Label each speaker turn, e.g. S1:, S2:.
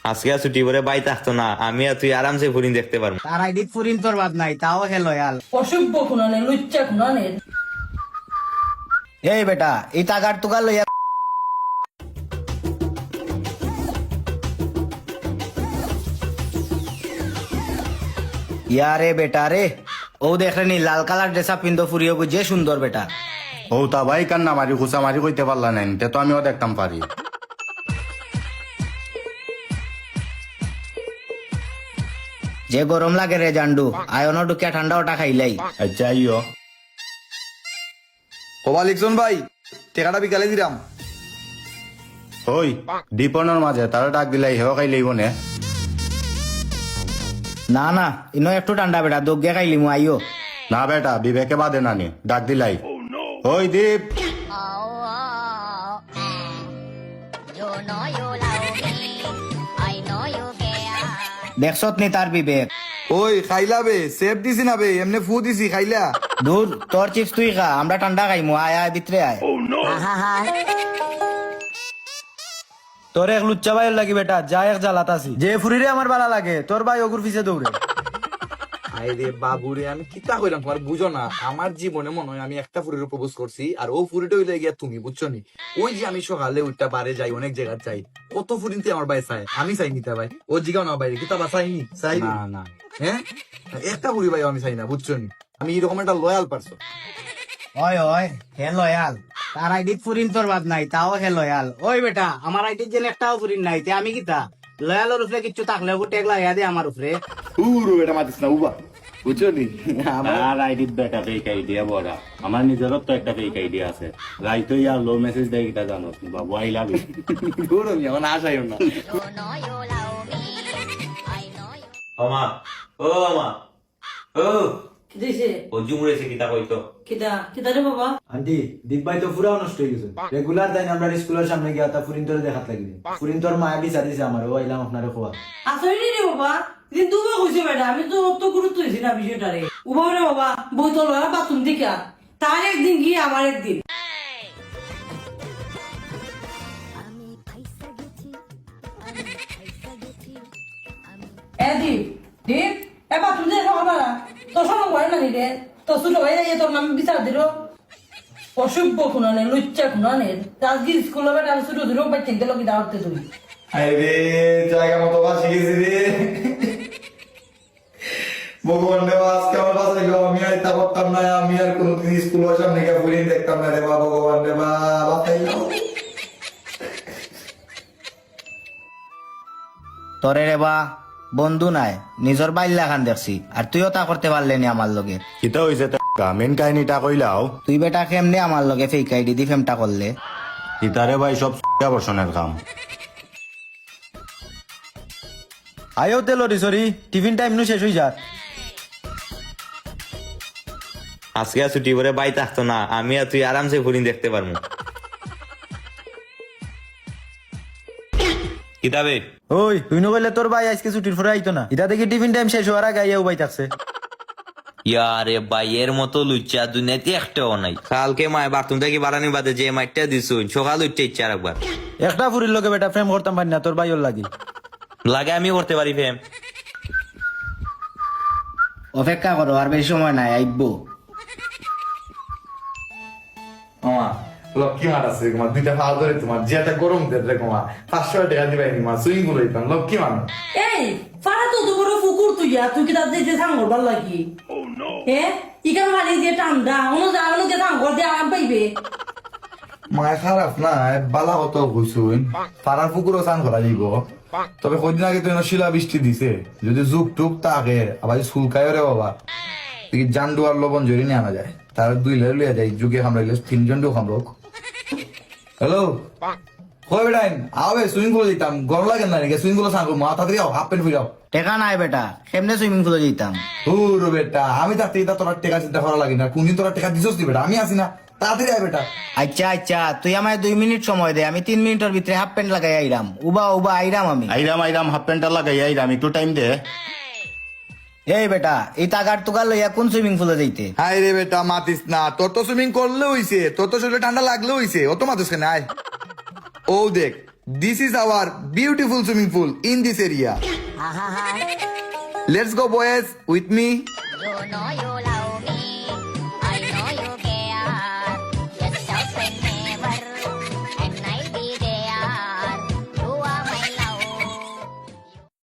S1: আজকে ছুটি করে বাই থাকতো না, আমি আর তুই আরামসে ফুরিন দেখতে পারবো।
S2: তার আইডিত ফুরিন তোর বাদ নাই, তাও হে লয়াল।
S3: অসভ্য খুনানে লুচ্চা খুনানে।
S2: এই বেটা, এই টাকার টুকা লইয়া ইয়ারে বেটা রে, ও দেখলেনি লাল কালার ড্রেস আপ পিন্ধো ফুরিও যে সুন্দর বেটা।
S4: ও তা ভাই কান্না মারি খুচা মারি কইতে পারলা নাই, তে তো আমিও দেখতাম পারি।
S2: যে গরম লাগে রে জান্ডু, আয়নো ঢুকিয়া ঠান্ডা ওটা খাইলাই।
S4: আচ্ছা আইও।
S5: কবা লিখছন ভাই, টেকাটা বিকালে দিলাম।
S4: ওই দীপনের মাঝে তারা ডাক দিলাই হেও খাই লইব নে।
S2: না না, ইনো একটু ঠান্ডা বেটা, দোগে খাইলি মু আইও।
S4: না বেটা, বিবেকে বাদে নানি ডাক দিলাই। ওই দীপ,
S6: You know you love me, I know you care.
S2: দেখছত নি তার বিবেক।
S5: ওই খাইলা বে, সেফ দিছি না বে, এমনি ফু দিছি খাইলা।
S2: দূর, তোর চিপস তুই খা, আমরা ঠান্ডা খাইমু। আয় আয় ভিতরে আয়।
S7: তোর এক লুচ্চা ভাইয়ের লাগি বেটা, যা এক জ্বালাত আছি। যে ফুরিরে আমার বালা লাগে, তোর ভাই ওগুর পিছে দৌড়ে।
S5: আরে বাবুরে, আমি কিতা কইলাম তোমার বুঝো না? আমার জীবনে মনে হয় আমি একটা ফুরির প্রপোজ করছি, আর ও ফুরিটা হইলে গিয়া তুমি, বুঝছো নি? ওই যে আমি সকালে উঠটা বারে যাই, অনেক জায়গা চাই, কত ফুরিনতে আমার ভাই চাই, আমি চাই নিতে ভাই। ও জিগাও না বাইরে কিতা বা চাইনি চাই
S4: না না
S5: হ্যাঁ, একটা ফুরি ভাই আমি চাই না, বুঝছো নি? আমি এরকম একটা লয়াল পারছো।
S2: ওই ওই, হে লয়াল। তার আইডিত ফুরিন তোর বাদ নাই, তাও হে লয়াল। ওই বেটা, আমার আইডিত যেন একটাও ফুরিন নাই, তে আমি কিতা লয়ালের উপরে কিছু থাকলে টেক লাগাইয়া দে আমার উপরে।
S5: উরু এটা মাতিস না উবা, বুঝছো নি?
S4: আর আইডিত বেটা ফেক আইডিয়া বড়া, আমার নিজেরও তো একটা ফেক আইডিয়া আছে। রাইতো ইয়ার লো মেসেজ দেয় কিটা জানো বাবু, আই লাভ ইউ।
S5: দূর আমি এখন আশাইও না।
S6: You know you love me, I know you.
S1: আমা, ও আমা, ও
S3: কি দিছে?
S1: ও জুমুরেছে কিতা কইতো।
S3: কিতা রে বাবা?
S7: আন্টি, দীপ ভাই তো পুরাও নষ্ট হয়ে গেছে। রেগুলার তাই আমরা স্কুলের সামনে গিয়া তা ফুরিন তোরে দেখাত লাগি। ফুরিন তোর মায়া বিচার দিছে আমার, ও আইলাম আপনারে খোয়া।
S3: আসলে রে বাবা, দিন দুবা কইছে বেটা, আমি তো অত গুরুত্ব দিছি না বিষয়টারে। উবা রে বাবা, বই তো লড়া বাতুন দিকা। তার একদিন গিয়ে আমার একদিন। দীপ, দীপ, এ বাতুন দিয়ে খাওয়া না। তোর সব ঘরে না নিলে, তোর ছোট ভাই যাইয়ে তোর নামে বিচার দিল। অসভ্য খুনানে, লুচ্চা খুনানে। আজকে স্কুলে বেটা আমি ছোট দিলেও বাচ্চা দিল কি দাওয়াতে তুমি।
S5: আরে জায়গা মতো বাসি গেছি রে, ভগবান রে, আজকে আমার বাসায় গেল, আমি আর তা করতাম না, আমি আর কোনোদিন স্কুলের সামনে গিয়ে ফুরিয়ে দেখতাম না রে বা, ভগবান রে বা, বাসায় গেল।
S2: তোরে রে বা বন্ধু নাই, নিজের বাইল্লা খান দেখছি, আর তুইও তা করতে পারলে নি আমার লগে।
S4: কিতা হইছে মেন কাহিনীটা কইলাও।
S2: তুই বেটা কেমনে আমার লগে ফেক আইডি দি ফেমটা করলে?
S4: কিতারে ভাই সব বর্ষণের কাম।
S7: আয়ো তেল সরি, টিফিন টাইম নু শেষ হয়ে যা।
S1: আজকে ছুটি করে বাই থাকতো না, আমি আর তুই আরামসে ফুরিন দেখতে পারবো। কিতাবে
S7: ওই তুই নগলে তোর ভাই আজকে ছুটির পরে আইতো না। এটা দেখি টিফিন টাইম শেষ হওয়ার আগে আইয়াও বাই থাকছে।
S1: ইয়ারে বাইয়ের মতো লুচ্চা দুনিয়াতে একটাও নাই। কালকে মায় বাথরুম থেকে বাড়ানি বাদে যে মাইটটা দিছুন, সকাল উঠতে ইচ্ছা একবার
S7: একটা ফুরির লগে বেটা প্রেম করতাম পারি না, তোর ভাই ওর লাগি।
S1: লাগে আমি করতে পারি ফেম।
S2: অপেক্ষা করো, আর বেশি সময় নাই, আইবো।
S5: মামা লক্ষ্মী মাঠ আছে তোমার, দুইটা ভালো ধরে তোমার, যে একটা গরম দেব রে তোমার, 500 টাকা দিবাই মা, সুইং গুলো দিতাম, লক্ষ্মী মানুষ।
S3: এই ফারা তো দুপুরে ফুকুর তুই তুই কি তার যে সাঙ্গর ভাল লাগি? হ্যাঁ, ইকান ভালি দিয়ে টান্দা অন্য জায়গা যে সাঙ্গর দিয়ে আরাম পাইবে।
S5: মায় খারাপ না, বালা কত বুঝুন, পাড়ার পুকুরও চান করা যাব। তবে কদিন আগে তো শিলা বৃষ্টি দিছে, যদি যুগ টুক তাকে আবার সুলকায় রে বাবা, তুই জান্ডু আর লবণ জড়ি নিয়ে আনা যায়, তার 2 লেয়ার লিয়া যায়, যুগে খামড়াইলে 3 জন ডু খামড়ক। হ্যালো কই বেটাইন আবে, সুইমিং পুলে দিতাম, গরম লাগে না নাকি? সুইমিং পুলে সাঙ্গো মাথা দিয়ে হাফ প্যান্ট ফিরাও।
S2: টেকা নাই বেটা, কেমনে সুইমিং পুলে যেতাম?
S5: হুর বেটা, আমি থাকতে এটা তোরা টেকা চিন্তা করা লাগে না, কোনদিন তোরা টেকা দিছস নি বেটা? আমি আসি না, তাড়াতাড়ি আয় বেটা।
S2: আচ্ছা আচ্ছা, তুই আমায় 2 মিনিট সময় দে, আমি 3 মিনিটের ভিতরে হাফ প্যান্ট লাগাই আইরাম। উবা উবা আইরাম আমি।
S4: আইরাম হাফ প্যান্টটা লাগাই আইরাম, একটু টাইম দে।
S2: এই বেটা, এই টাকার টুকা লইয়া কোন সুইমিং পুলে যাইতে?
S5: হাই রে বেটা, মাতিস না, তোর তো সুইমিং করলে হইছে, তোর তো শরীরে ঠান্ডা লাগলে হইছে, অত মাতিস কেন? আয় ও দেখ This is our beautiful swimming pool in this area. Let's go, boys, with me.
S6: You know you